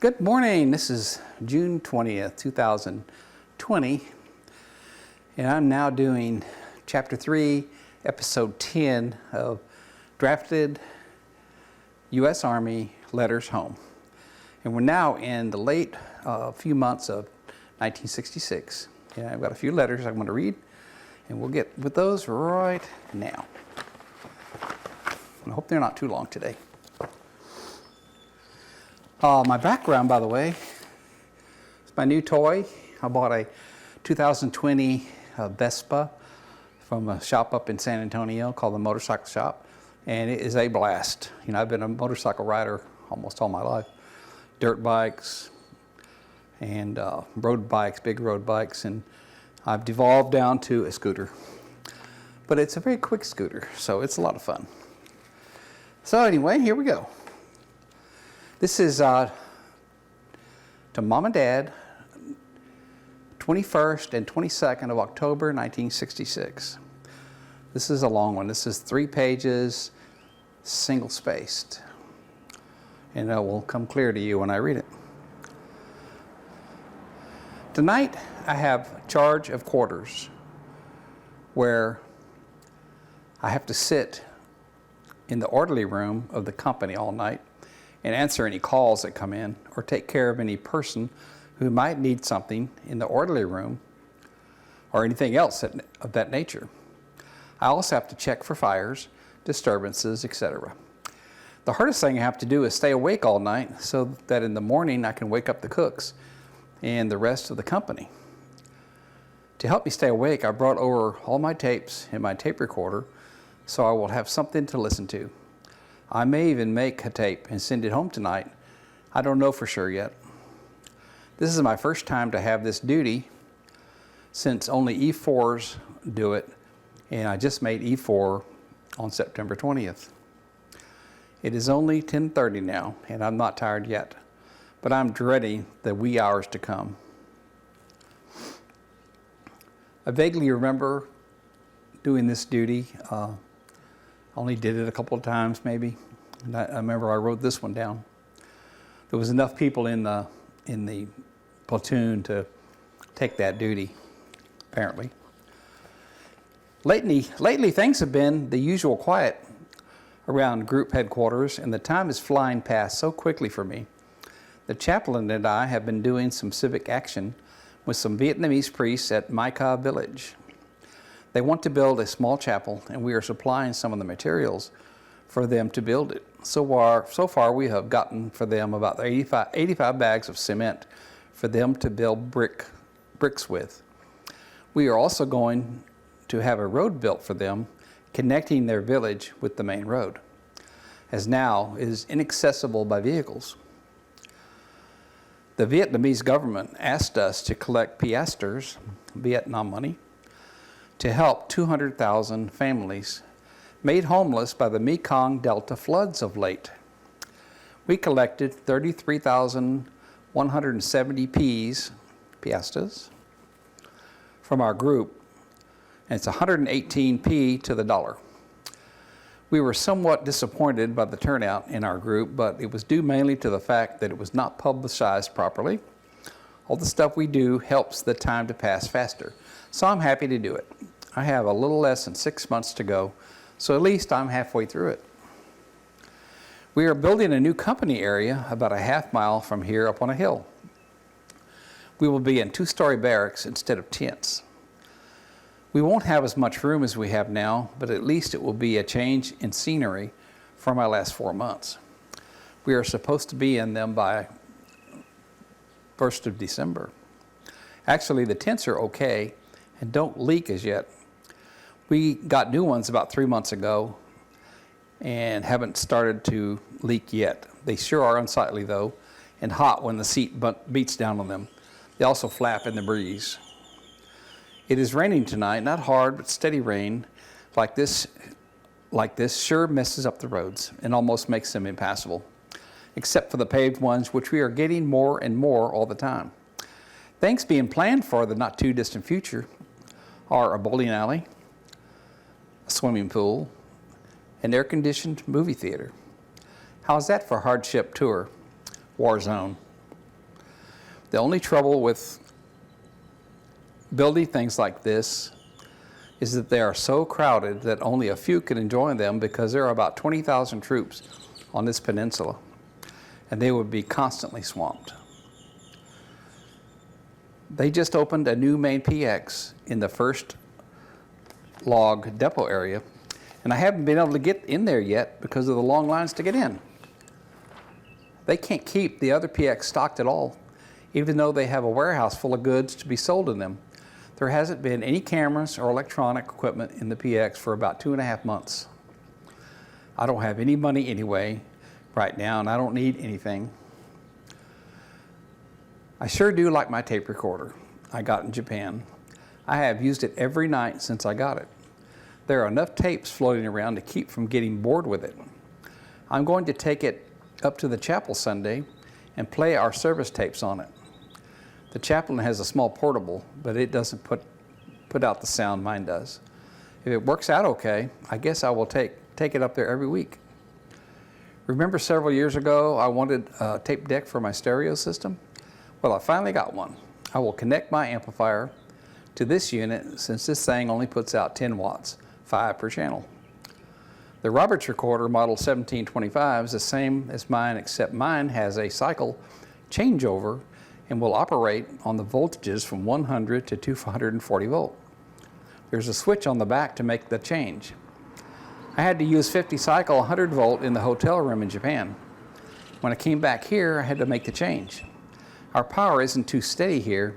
Good morning. This is June 20th, 2020, and I'm now doing Chapter 3, Episode 10 of Drafted U.S. Army Letters Home. And we're now in the late few months of 1966. And I've got a few letters I want to read, and we'll get with those right now. I hope they're not too long today. My background, by the way, is my new toy. I bought a 2020 Vespa from a shop up in San Antonio called the Motorcycle Shop, and it is a blast. You know, I've been a motorcycle rider almost all my life. Dirt bikes and road bikes, big road bikes, and I've devolved down to a scooter. But it's a very quick scooter, so it's a lot of fun. So anyway, here we go. This is to Mom and Dad, 21st and 22nd of October, 1966. This is a long one. This is 3 pages, single-spaced. And it will come clear to you when I read it. Tonight, I have charge of quarters, where I have to sit in the orderly room of the company all night and answer any calls that come in or take care of any person who might need something in the orderly room or anything else of that nature. I also have to check for fires, disturbances, etc. The hardest thing I have to do is stay awake all night so that in the morning I can wake up the cooks and the rest of the company. To help me stay awake, I brought over all my tapes in my tape recorder so I will have something to listen to. I may even make a tape and send it home tonight. I don't know for sure yet. This is my first time to have this duty since only E4s do it, and I just made E4 on September 20th. It is only 10:30 now, and I'm not tired yet, but I'm dreading the wee hours to come. I vaguely remember doing this duty. Only did it a couple of times maybe. And I remember I wrote this one down. There was enough people in the platoon to take that duty, apparently. Lately things have been the usual quiet around group headquarters, and the time is flying past so quickly for me. The chaplain and I have been doing some civic action with some Vietnamese priests at Mai Ca village. They want to build a small chapel, and we are supplying some of the materials for them to build it. So far we have gotten for them about 85 bags of cement for them to build bricks with. We are also going to have a road built for them, connecting their village with the main road, as now it is inaccessible by vehicles. The Vietnamese government asked us to collect piastres, Vietnam money, to help 200,000 families made homeless by the Mekong Delta floods of late. We collected 33,170 piastres from our group, and it's 118p to the dollar. We were somewhat disappointed by the turnout in our group, but it was due mainly to the fact that it was not publicized properly. All the stuff we do helps the time to pass faster, so I'm happy to do it. I have a little less than 6 months to go, so at least I'm halfway through it. We are building a new company area about a half mile from here up on a hill. We will be in 2-story barracks instead of tents. We won't have as much room as we have now, but at least it will be a change in scenery from our last 4 months. We are supposed to be in them by 1st of December. Actually, the tents are okay and don't leak as yet. We got new ones about 3 months ago and haven't started to leak yet. They sure are unsightly though, and hot when the seat beats down on them. They also flap in the breeze. It is raining tonight, not hard, but steady rain like this sure messes up the roads and almost makes them impassable, except for the paved ones, which we are getting more and more all the time. Things being planned for the not too distant future are a bowling alley, a swimming pool, an air-conditioned movie theater. How's that for a hardship tour? War zone. The only trouble with building things like this is that they are so crowded that only a few can enjoy them, because there are about 20,000 troops on this peninsula, and they would be constantly swamped. They just opened a new main PX in the first log depot area, and I haven't been able to get in there yet because of the long lines to get in. They can't keep the other PX stocked at all, even though they have a warehouse full of goods to be sold in them. There hasn't been any cameras or electronic equipment in the PX for about 2.5 months. I don't have any money anyway right now, and I don't need anything. I sure do like my tape recorder I got in Japan. I have used it every night since I got it. There are enough tapes floating around to keep from getting bored with it. I'm going to take it up to the chapel Sunday and play our service tapes on it. The chaplain has a small portable, but it doesn't put out the sound mine does. If it works out okay, I guess I will take it up there every week. Remember several years ago I wanted a tape deck for my stereo system? Well, I finally got one. I will connect my amplifier to this unit, since this thing only puts out 10 watts, 5 per channel. The Roberts recorder model 1725 is the same as mine, except mine has a cycle changeover and will operate on the voltages from 100 to 240 volt. There's a switch on the back to make the change. I had to use 50 cycle 100 volt in the hotel room in Japan. When I came back here, I had to make the change. Our power isn't too steady here,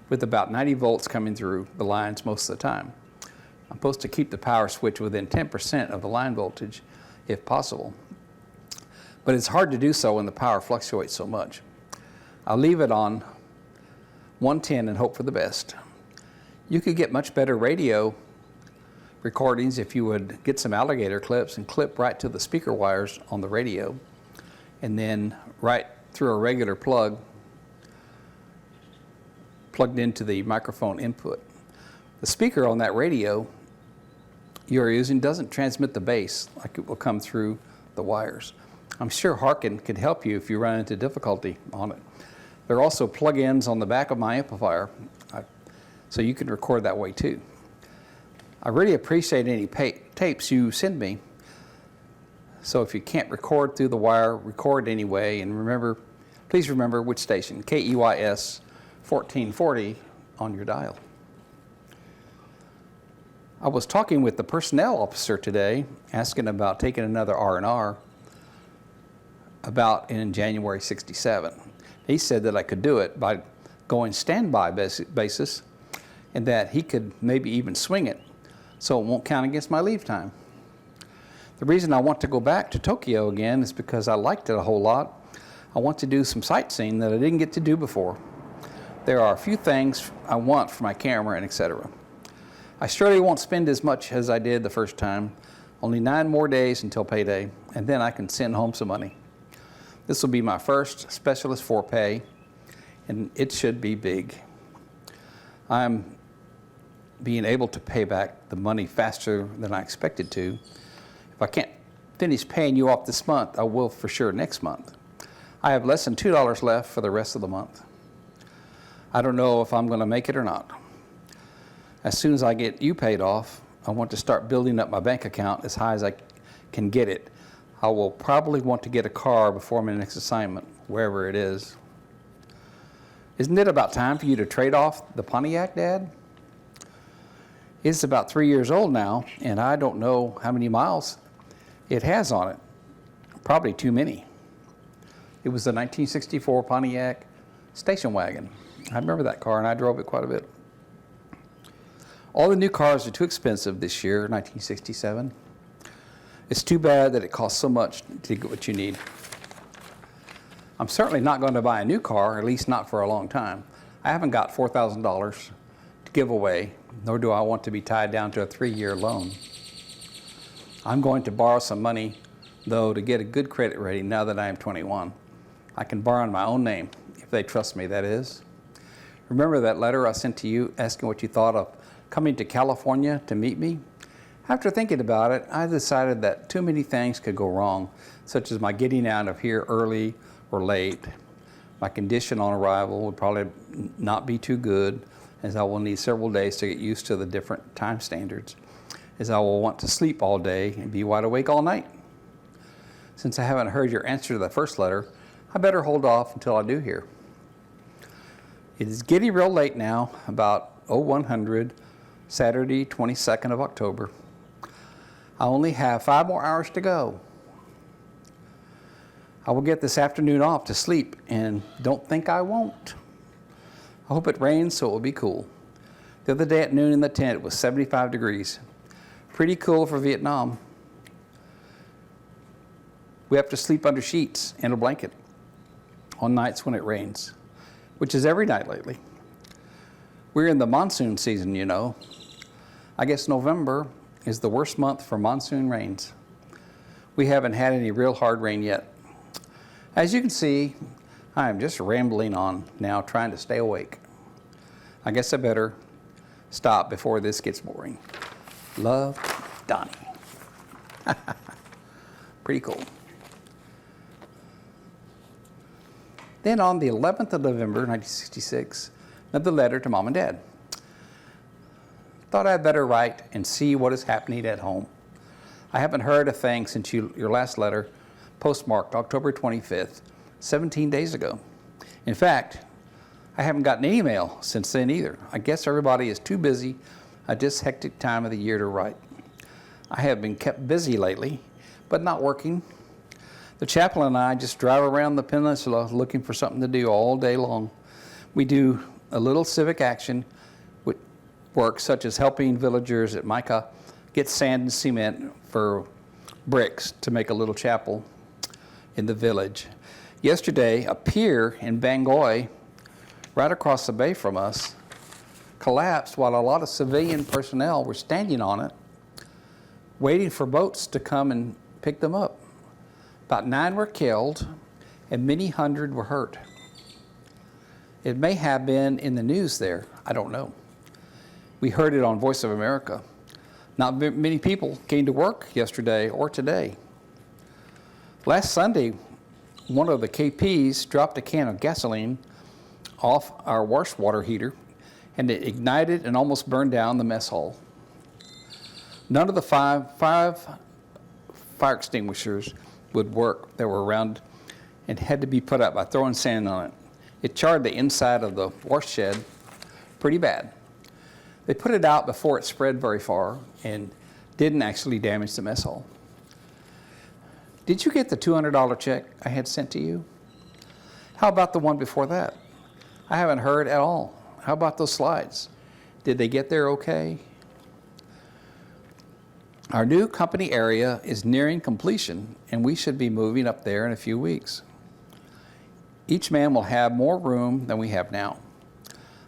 with about 90 volts coming through the lines most of the time. I'm supposed to keep the power switch within 10% of the line voltage if possible. But it's hard to do so when the power fluctuates so much. I'll leave it on 110 and hope for the best. You could get much better radio recordings if you would get some alligator clips and clip right to the speaker wires on the radio, and then right through a regular plug plugged into the microphone input. The speaker on that radio you're using doesn't transmit the bass like it will come through the wires. I'm sure Harkin could help you if you run into difficulty on it. There are also plug-ins on the back of my amplifier, so you can record that way too. I really appreciate any tapes you send me. So if you can't record through the wire, record anyway, and please remember which station, KEYS 1440 on your dial. I was talking with the personnel officer today, asking about taking another R&R about in January '67. He said that I could do it by going standby basis, and that he could maybe even swing it so it won't count against my leave time. The reason I want to go back to Tokyo again is because I liked it a whole lot. I want to do some sightseeing that I didn't get to do before. There are a few things I want for my camera and etc. I surely won't spend as much as I did the first time. Only 9 more days until payday, and then I can send home some money. This will be my first specialist for pay, and it should be big. I'm being able to pay back the money faster than I expected to. If I can't finish paying you off this month, I will for sure next month. I have less than $2 left for the rest of the month. I don't know if I'm going to make it or not. As soon as I get you paid off, I want to start building up my bank account as high as I can get it. I will probably want to get a car before my next assignment, wherever it is. Isn't it about time for you to trade off the Pontiac, Dad? It's about 3 years old now, and I don't know how many miles it has on it. Probably too many. It was the 1964 Pontiac station wagon. I remember that car, and I drove it quite a bit. All the new cars are too expensive this year, 1967. It's too bad that it costs so much to get what you need. I'm certainly not going to buy a new car, at least not for a long time. I haven't got $4,000 to give away, nor do I want to be tied down to a 3-year loan. I'm going to borrow some money, though, to get a good credit rating now that I am 21. I can borrow in my own name, if they trust me, that is. Remember that letter I sent to you asking what you thought of coming to California to meet me? After thinking about it, I decided that too many things could go wrong, such as my getting out of here early or late, My condition on arrival would probably not be too good, as I will need several days to get used to the different time standards, as I will want to sleep all day and be wide awake all night. Since I haven't heard your answer to the first letter, I better hold off until I do hear. It is getting real late now, about 0100, Saturday, 22nd of October. I only have 5 more hours to go. I will get this afternoon off to sleep, and don't think I won't. I hope it rains so it will be cool. The other day at noon in the tent, it was 75 degrees. Pretty cool for Vietnam. We have to sleep under sheets and a blanket on nights when it rains, which is every night lately. We're in the monsoon season, you know. I guess November is the worst month for monsoon rains. We haven't had any real hard rain yet. As you can see, I am just rambling on now, trying to stay awake. I guess I better stop before this gets boring. Love, Donnie. Pretty cool. Then on the 11th of November, 1966, another letter to Mom and Dad. Thought I'd better write and see what is happening at home. I haven't heard a thing since your last letter, postmarked October 25th, 17 days ago. In fact, I haven't gotten any email since then either. I guess everybody is too busy at this hectic time of the year to write. I have been kept busy lately, but not working. The chaplain and I just drive around the peninsula looking for something to do all day long. We do a little civic action with work, such as helping villagers at Micah get sand and cement for bricks to make a little chapel in the village. Yesterday, a pier in Bangui, right across the bay from us, collapsed while a lot of civilian personnel were standing on it, waiting for boats to come and pick them up. About 9 were killed and many hundred were hurt. It may have been in the news there, I don't know. We heard it on Voice of America. Not many people came to work yesterday or today. Last Sunday, one of the KPs dropped a can of gasoline off our wash water heater, and it ignited and almost burned down the mess hall. None of the five fire extinguishers would work that were around and had to be put out by throwing sand on it. It charred the inside of the wash shed pretty bad. They put it out before it spread very far and didn't actually damage the mess hall. Did you get the $200 check I had sent to you? How about the one before that? I haven't heard at all. How about those slides? Did they get there okay? Our new company area is nearing completion, and we should be moving up there in a few weeks. Each man will have more room than we have now.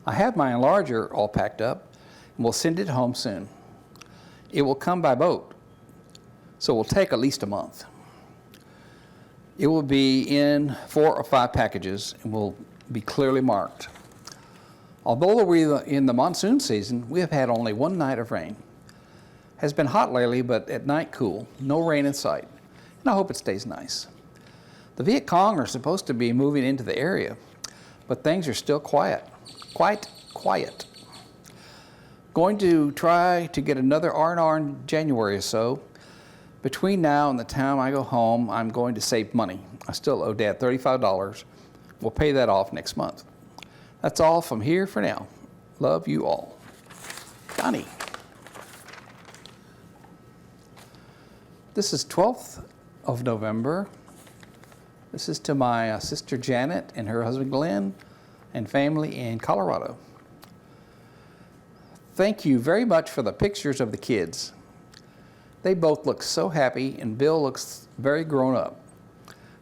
I have my enlarger all packed up, and we'll send it home soon. It will come by boat, so it will take at least a month. It will be in 4 or 5 packages and will be clearly marked. Although we're in the monsoon season, we have had only 1 night of rain. Has been hot lately, but at night cool. No rain in sight, and I hope it stays nice. The Viet Cong are supposed to be moving into the area, but things are still quiet. Quite quiet. Going to try to get another R&R in January or so. Between now and the time I go home, I'm going to save money. I still owe Dad $35. We'll pay that off next month. That's all from here for now. Love you all. Donnie. This is 12th of November. This is to my sister Janet and her husband Glenn and family in Colorado. Thank you very much for the pictures of the kids. They both look so happy, and Bill looks very grown up.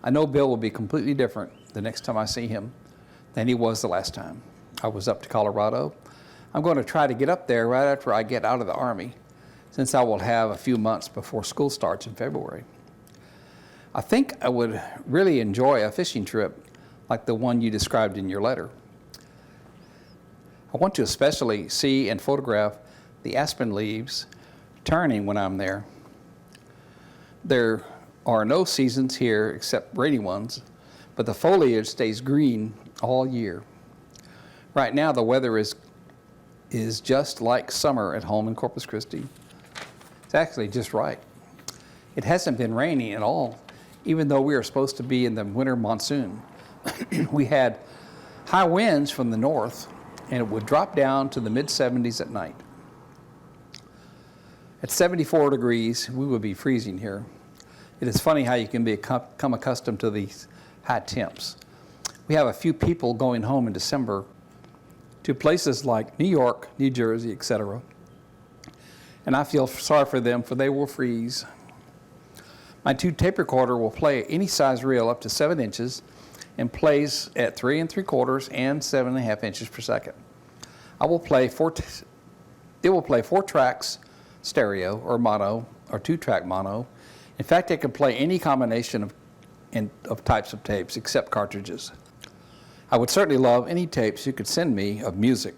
I know Bill will be completely different the next time I see him than he was the last time I was up to Colorado. I'm going to try to get up there right after I get out of the Army, since I will have a few months before school starts in February. I think I would really enjoy a fishing trip like the one you described in your letter. I want to especially see and photograph the aspen leaves turning when I'm there. There are no seasons here except rainy ones, but the foliage stays green all year. Right now, the weather is just like summer at home in Corpus Christi. It's actually just right. It hasn't been raining at all, even though we are supposed to be in the winter monsoon. We had high winds from the north, and it would drop down to the mid-70s at night. At 74 degrees, we would be freezing here. It is funny how you can become accustomed to these high temps. We have a few people going home in December to places like New York, New Jersey, etc. And I feel sorry for them, for they will freeze. My 2 tape recorder will play any size reel up to 7 inches and plays at 3 3/4 and 7.5 inches per second. It will play 4 tracks stereo or mono or 2-track mono. In fact, it can play any combination of types of tapes except cartridges. I would certainly love any tapes you could send me of music.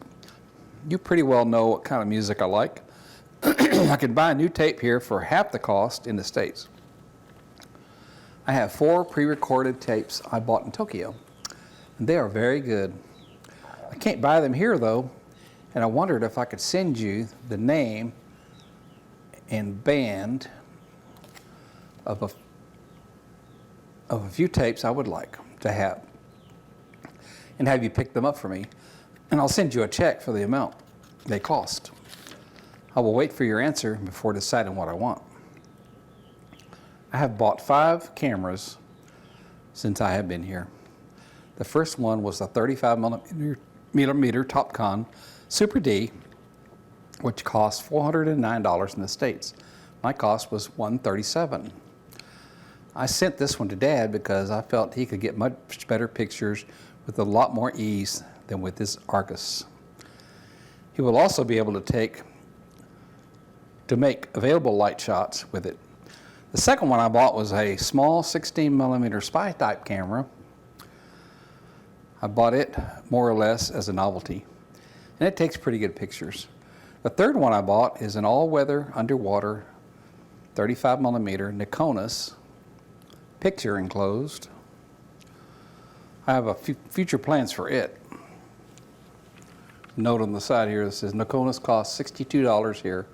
You pretty well know what kind of music I like. I could buy a new tape here for half the cost in the States. I have 4 pre-recorded tapes I bought in Tokyo, and they are very good. I can't buy them here though, and I wondered if I could send you the name and band of a few tapes I would like to have, and have you pick them up for me, and I'll send you a check for the amount they cost. I will wait for your answer before deciding what I want. I have bought 5 cameras since I have been here. The first one was the 35 millimeter Topcon Super D, which cost $409 in the States. My cost was $137. I sent this one to Dad because I felt he could get much better pictures with a lot more ease than with his Argus. He will also be able to make available light shots with it. The second one I bought was a small 16 millimeter spy type camera. I bought it more or less as a novelty, and it takes pretty good pictures. The third one I bought is an all-weather underwater 35 millimeter Nikonis, picture enclosed. I have a future plans for it. Note on the side here that says Nikonis costs $62 here,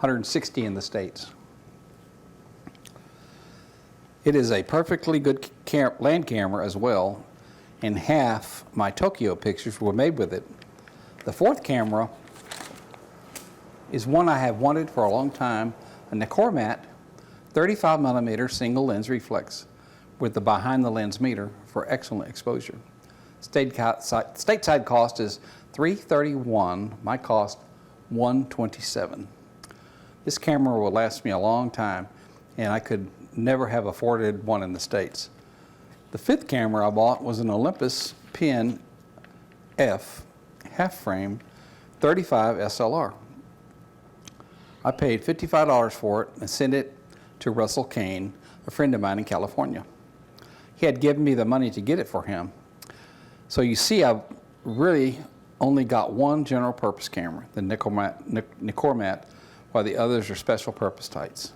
$160 in the States. It is a perfectly good land camera as well, and half my Tokyo pictures were made with it. The fourth camera is one I have wanted for a long time, a Nicormat 35 millimeter single lens reflex with the behind the lens meter for excellent exposure. Stateside cost is $331, my cost $127. This camera will last me a long time, and I could never have afforded one in the States. The fifth camera I bought was an Olympus Pen F half frame 35 SLR. I paid $55 for it and sent it to Russell Kane, a friend of mine in California. He had given me the money to get it for him. So you see, I've really only got one general purpose camera, the Nicormat, while the others are special purpose types.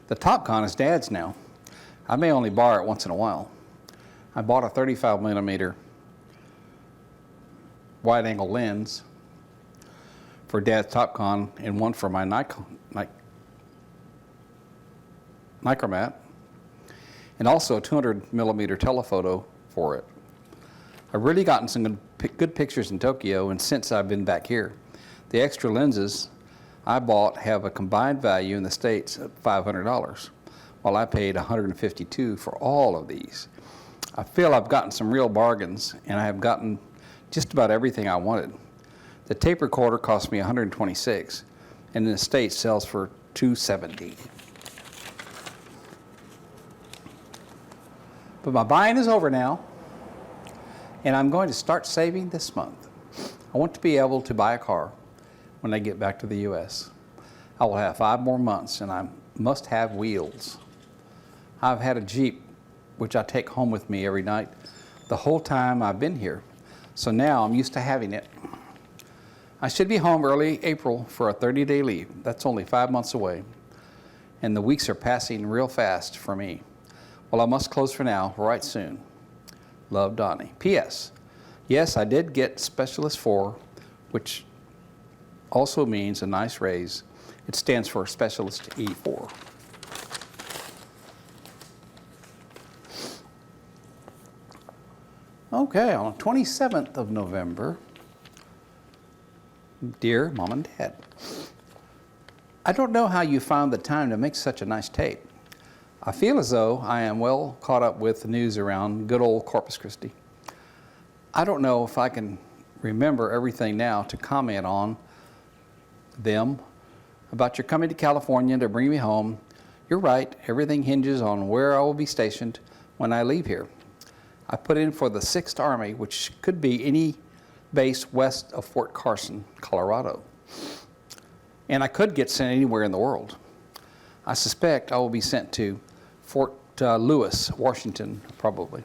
The Topcon is Dad's now. I may only borrow it once in a while. I bought a 35 millimeter wide angle lens for Dad's Topcon and one for my Nicormat, and also a 200 millimeter telephoto for it. I've really gotten some good pictures in Tokyo, and since I've been back here. The extra lenses I bought have a combined value in the States of $500, while I paid $152 for all of these. I feel I've gotten some real bargains, and I have gotten just about everything I wanted. The tape recorder cost me $126, and in the States sells for $270. But my buying is over now, and I'm going to start saving this month. I want to be able to buy a car when I get back to the U.S. I will have 5 more months, and I must have wheels. I've had a Jeep, which I take home with me every night the whole time I've been here, so now I'm used to having it. I should be home early April for a 30-day leave. That's only 5 months away, and the weeks are passing real fast for me. Well, I must close for now, right soon. Love, Donnie. P.S. Yes, I did get Specialist 4, which also means a nice raise. It stands for Specialist E4. Okay, on the 27th of November, dear Mom and Dad, I don't know how you found the time to make such a nice tape. I feel as though I am well caught up with the news around good old Corpus Christi. I don't know if I can remember everything now to comment on them, about your coming to California to bring me home. You're right, everything hinges on where I will be stationed when I leave here. I put in for the 6th Army, which could be any base west of Fort Carson, Colorado. And I could get sent anywhere in the world. I suspect I will be sent to Fort Lewis, Washington, probably.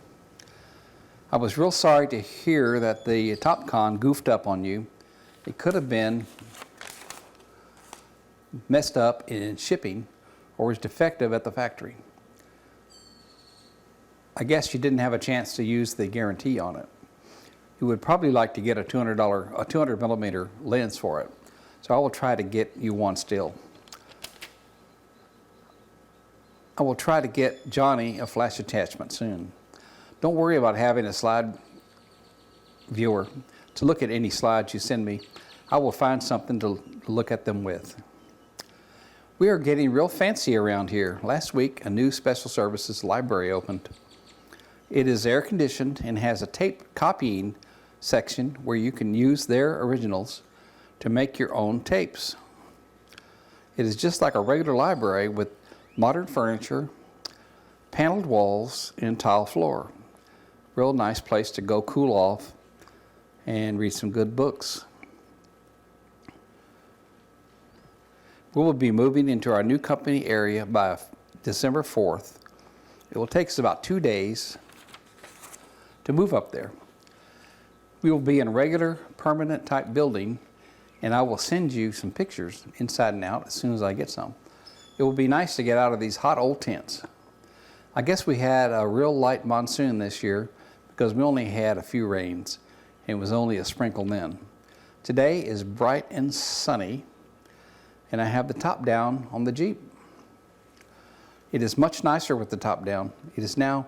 I was real sorry to hear that the Top Con goofed up on you. It could have been messed up in shipping or was defective at the factory. I guess you didn't have a chance to use the guarantee on it. You would probably like to get a $200 millimeter lens for it. So I will try to get you one still. I will try to get Johnny a flash attachment soon. Don't worry about having a slide viewer to look at any slides you send me. I will find something to look at them with. We are getting real fancy around here. Last week, a new special services library opened. It is air conditioned and has a tape copying section where you can use their originals to make your own tapes. It is just like a regular library with modern furniture, paneled walls, and tile floor. Real nice place to go cool off and read some good books. We will be moving into our new company area by December 4th. It will take us about 2 days to move up there. We will be in a regular, permanent type building, and I will send you some pictures inside and out as soon as I get some. It will be nice to get out of these hot old tents. I guess we had a real light monsoon this year because we only had a few rains, and it was only a sprinkle then. Today is bright and sunny, and I have the top down on the Jeep. It is much nicer with the top down. It is now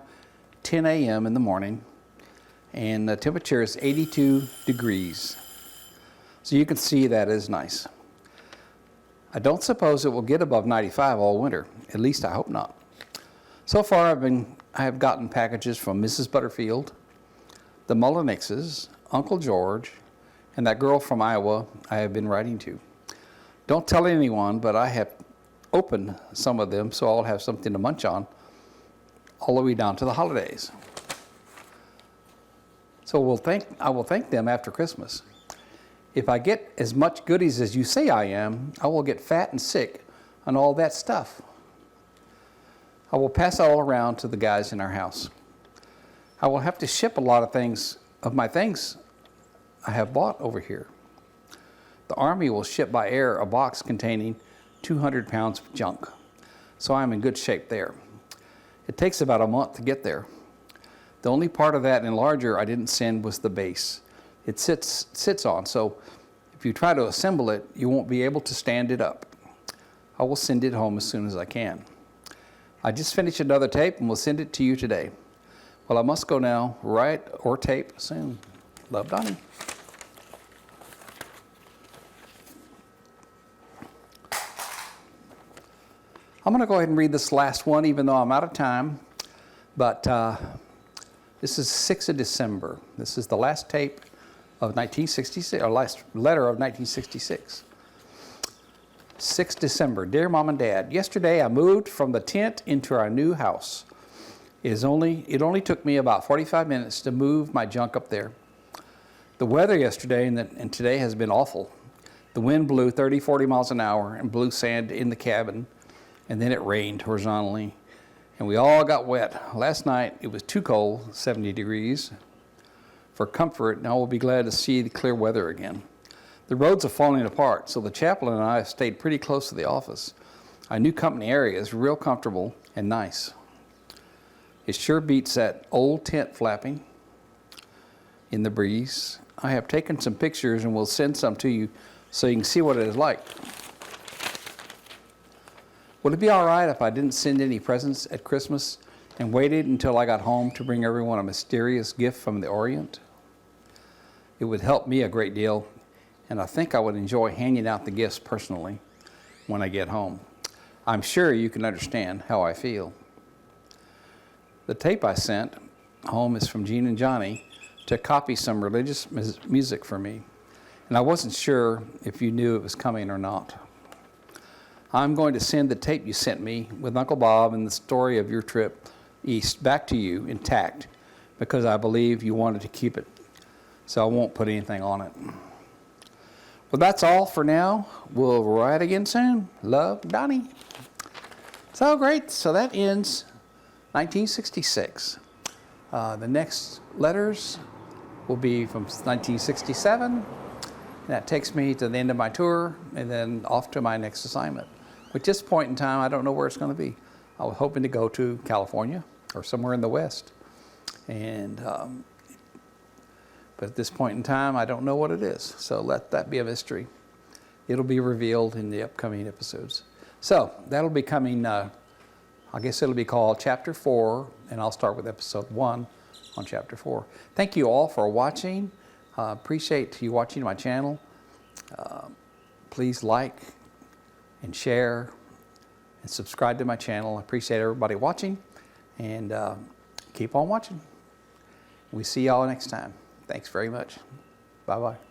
10 a.m. in the morning, and the temperature is 82 degrees. So you can see that is nice. I don't suppose it will get above 95 all winter. At least I hope not. So far I have gotten packages from Mrs. Butterfield, the Mullenixes, Uncle George, and that girl from Iowa I have been writing to. Don't tell anyone, but I have opened some of them so I'll have something to munch on all the way down to the holidays. So I will thank them after Christmas. If I get as much goodies as you say I am, I will get fat and sick on all that stuff. I will pass it all around to the guys in our house. I will have to ship a lot of my things I have bought over here. The Army will ship by air a box containing 200 pounds of junk, so I'm in good shape there. It takes about a month to get there. The only part of that enlarger I didn't send was the base. It sits on, so if you try to assemble it, you won't be able to stand it up. I will send it home as soon as I can. I just finished another tape and will send it to you today. Well, I must go now. Write or tape soon. Love, Donnie. I'm going to go ahead and read this last one, even though I'm out of time. But this is 6th of December. This is the last tape of 1966, or last letter of 1966. 6th December. Dear Mom and Dad, yesterday I moved from the tent into our new house. It only took me about 45 minutes to move my junk up there. The weather yesterday and today has been awful. The wind blew 30, 40 miles an hour and blew sand in the cabin, and then it rained horizontally, and we all got wet. Last night it was too cold, 70 degrees. For comfort, now we'll be glad to see the clear weather again. The roads are falling apart, so the chaplain and I have stayed pretty close to the office. Our new company area is real comfortable and nice. It sure beats that old tent flapping. in the breeze. I have taken some pictures and will send some to you so you can see what it is like. Would it be all right if I didn't send any presents at Christmas and waited until I got home to bring everyone a mysterious gift from the Orient? It would help me a great deal, and I think I would enjoy handing out the gifts personally when I get home. I'm sure you can understand how I feel. The tape I sent home is from Gene and Johnny to copy some religious music for me, and I wasn't sure if you knew it was coming or not. I'm going to send the tape you sent me with Uncle Bob and the story of your trip east back to you intact because I believe you wanted to keep it, so I won't put anything on it. Well, that's all for now. We'll write again soon. Love, Donnie. So great. So that ends 1966. The next letters will be from 1967. And that takes me to the end of my tour and then off to my next assignment. At this point in time, I don't know where it's going to be. I was hoping to go to California or somewhere in the West. But at this point in time, I don't know what it is. So let that be a mystery. It'll be revealed in the upcoming episodes. So that'll be coming, I guess it'll be called Chapter 4, and I'll start with Episode 1 on Chapter 4. Thank you all for watching. Appreciate you watching my channel. Please like and share and subscribe to my channel. I appreciate everybody watching, and keep on watching. We see y'all next time. Thanks very much. Bye-bye.